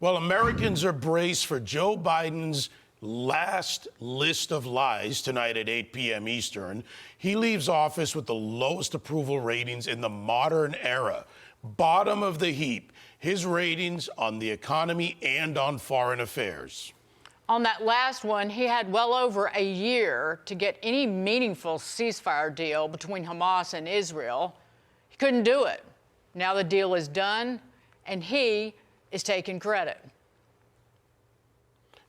Well, Americans are braced for Joe Biden's last list of lies tonight at 8 p.m. Eastern. He leaves office with the lowest approval ratings in the modern era. Bottom of the heap, his ratings on the economy and on foreign affairs. On that last one, he had well over a year to get any meaningful ceasefire deal between Hamas and Israel. He couldn't do it. Now the deal is done, and he is taking credit.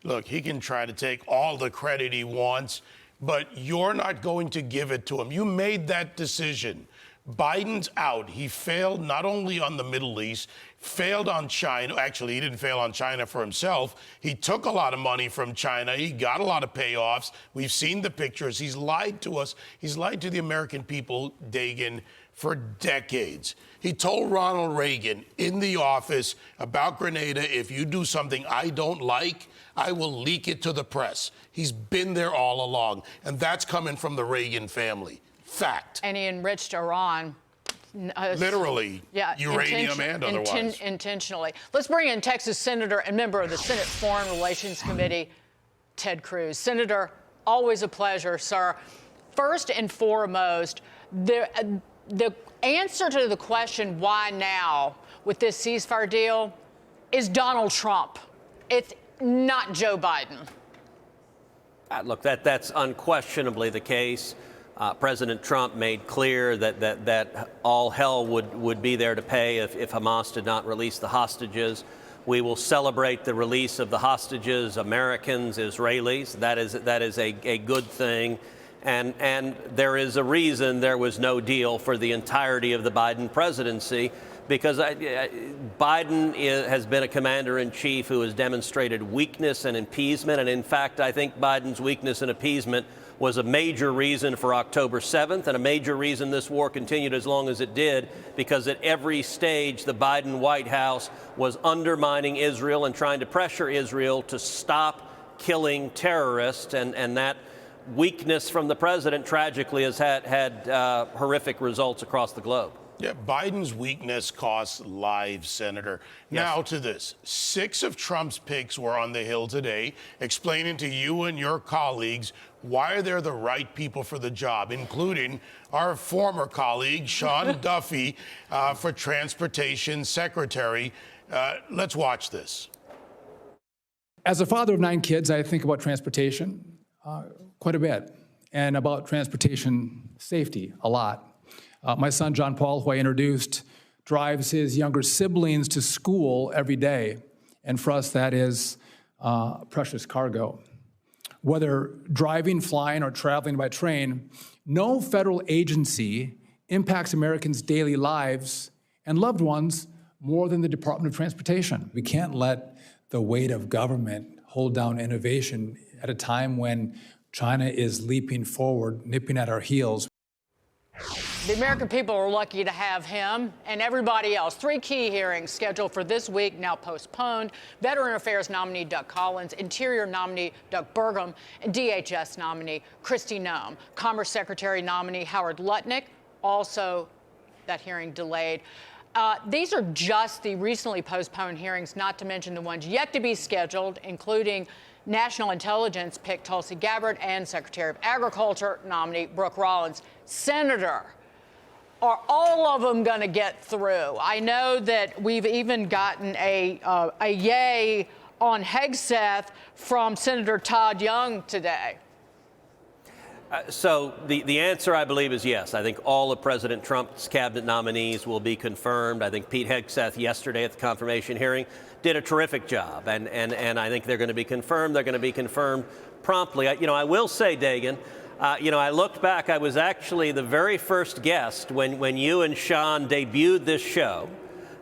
Look, he can try to take all the credit he wants, but you're not going to give it to him. You made that decision. Biden's out. He failed not only on the Middle East, failed on China. Actually, he didn't fail on China for himself. He took a lot of money from China. He got a lot of payoffs. We've seen the pictures. He's lied to us. He's lied to the American people, Dagan, for decades. He told Ronald Reagan in the office about Grenada, if you do something I don't like, I will leak it to the press. He's been there all along, and that's coming from the Reagan family. Fact. And he enriched Iran. Literally, yeah, uranium and otherwise. Intentionally. Let's bring in Texas Senator and member of the Senate Foreign Relations Committee, Ted Cruz. Senator, always a pleasure, sir. First and foremost, the answer to the question, why now, with this ceasefire deal, is Donald Trump. It's not Joe Biden. Look, that's unquestionably the case. President Trump made clear that all hell would be there to pay if Hamas did not release the hostages. We will celebrate the release of the hostages, Americans, Israelis. That is a good thing. And there is a reason there was no deal for the entirety of the Biden presidency, because Biden has been a commander-in-chief who has demonstrated weakness and appeasement. And in fact, I think Biden's weakness and appeasement was a major reason for October 7th and a major reason this war continued as long as it did, because at every stage the Biden White House was undermining Israel and trying to pressure Israel to stop killing terrorists. And that weakness from the president tragically has had horrific results across the globe. Yeah, Biden's weakness costs lives, Senator. Yes. Now to this. 6 of Trump's picks were on the Hill today, explaining to you and your colleagues why they're the right people for the job, including our former colleague, Sean Duffy, for Transportation Secretary. Let's watch this. As a father of 9 kids, I think about transportation quite a bit, and about transportation safety a lot. My son, John Paul, who I introduced, drives his younger siblings to school every day. And for us, that is precious cargo. Whether driving, flying, or traveling by train, no federal agency impacts Americans' daily lives and loved ones more than the Department of Transportation. We can't let the weight of government hold down innovation at a time when China is leaping forward, nipping at our heels. The American people are lucky to have him and everybody else. 3 key hearings scheduled for this week, now postponed. Veteran Affairs nominee Doug Collins, Interior nominee Doug Burgum, and DHS nominee Kristi Noem. Commerce Secretary nominee Howard Lutnick, also that hearing delayed. These are just the recently postponed hearings, not to mention the ones yet to be scheduled, including National Intelligence pick Tulsi Gabbard and Secretary of Agriculture nominee Brooke Rollins. Senator, are all of them going to get through? I know that we've even gotten a yay on Hegseth from Senator Todd Young today. So the answer, I believe, is yes. I think all of President Trump's cabinet nominees will be confirmed. I think Pete Hegseth yesterday at the confirmation hearing did a terrific job, and I think they're going to be confirmed. They're going to be confirmed promptly. I will say, Dagan, I looked back. I was actually the very first guest when you and Sean debuted this show.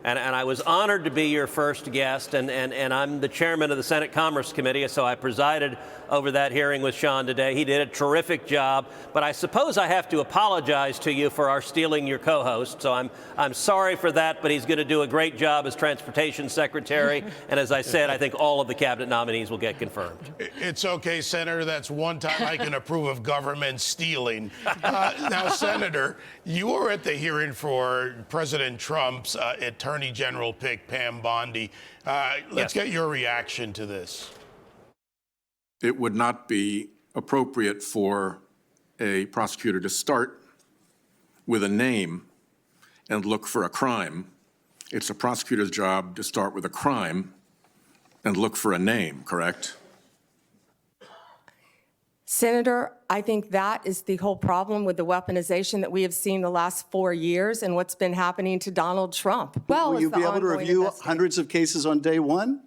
And I was honored to be your first guest, and I'm the chairman of the Senate Commerce Committee, so I presided over that hearing with Sean today. He did a terrific job, but I suppose I have to apologize to you for our stealing your co-host, so I'm sorry for that, but he's going to do a great job as Transportation Secretary, and as I said, I think all of the cabinet nominees will get confirmed. It's okay, Senator. That's one time I can approve of government stealing. Now, Senator, you were at the hearing for President Trump's attorney Attorney General pick, Pam Bondi. Let's get your reaction to this. It would not be appropriate for a prosecutor to start with a name and look for a crime. It's a prosecutor's job to start with a crime and look for a name, correct? Senator, I think that is the whole problem with the weaponization that we have seen the last 4 years and what's been happening to Donald Trump. Will you be able to review hundreds of cases on day one?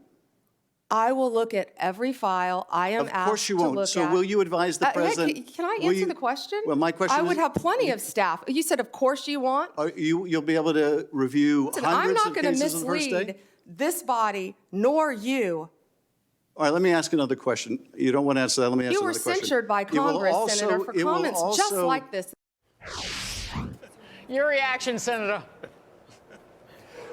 I will look at every file I am asked to look at. Of course you won't. So will you advise the president? Can I answer the question? Well, my question I would is, have plenty of staff. You said, of course you want. you'll be able to review Listen, hundreds I'm of not going to cases on the first day? mislead this body nor you. All right, let me ask another question. You don't want to answer that. Let me ask You were another question. censured by Congress, Senator, for comments just like this. Your reaction, Senator.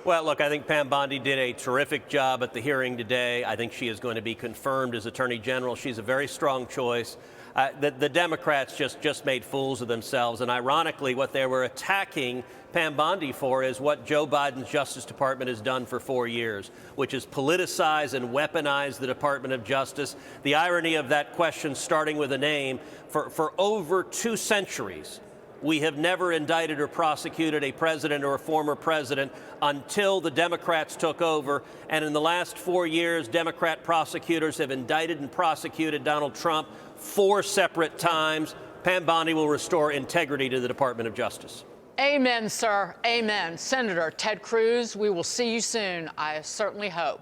Well, look, I think Pam Bondi did a terrific job at the hearing today. I think she is going to be confirmed as Attorney General. She's a very strong choice. The Democrats just made fools of themselves. And ironically, what they were attacking Pam Bondi for is what Joe Biden's Justice Department has done for 4 years, which is politicize and weaponize the Department of Justice. The irony of that question, starting with a name, for over 2 centuries, we have never indicted or prosecuted a president or a former president until the Democrats took over. And in the last 4 years, Democrat prosecutors have indicted and prosecuted Donald Trump 4 separate times. Pam Bondi will restore integrity to the Department of Justice. Amen, sir. Amen. Senator Ted Cruz, we will see you soon. I certainly hope.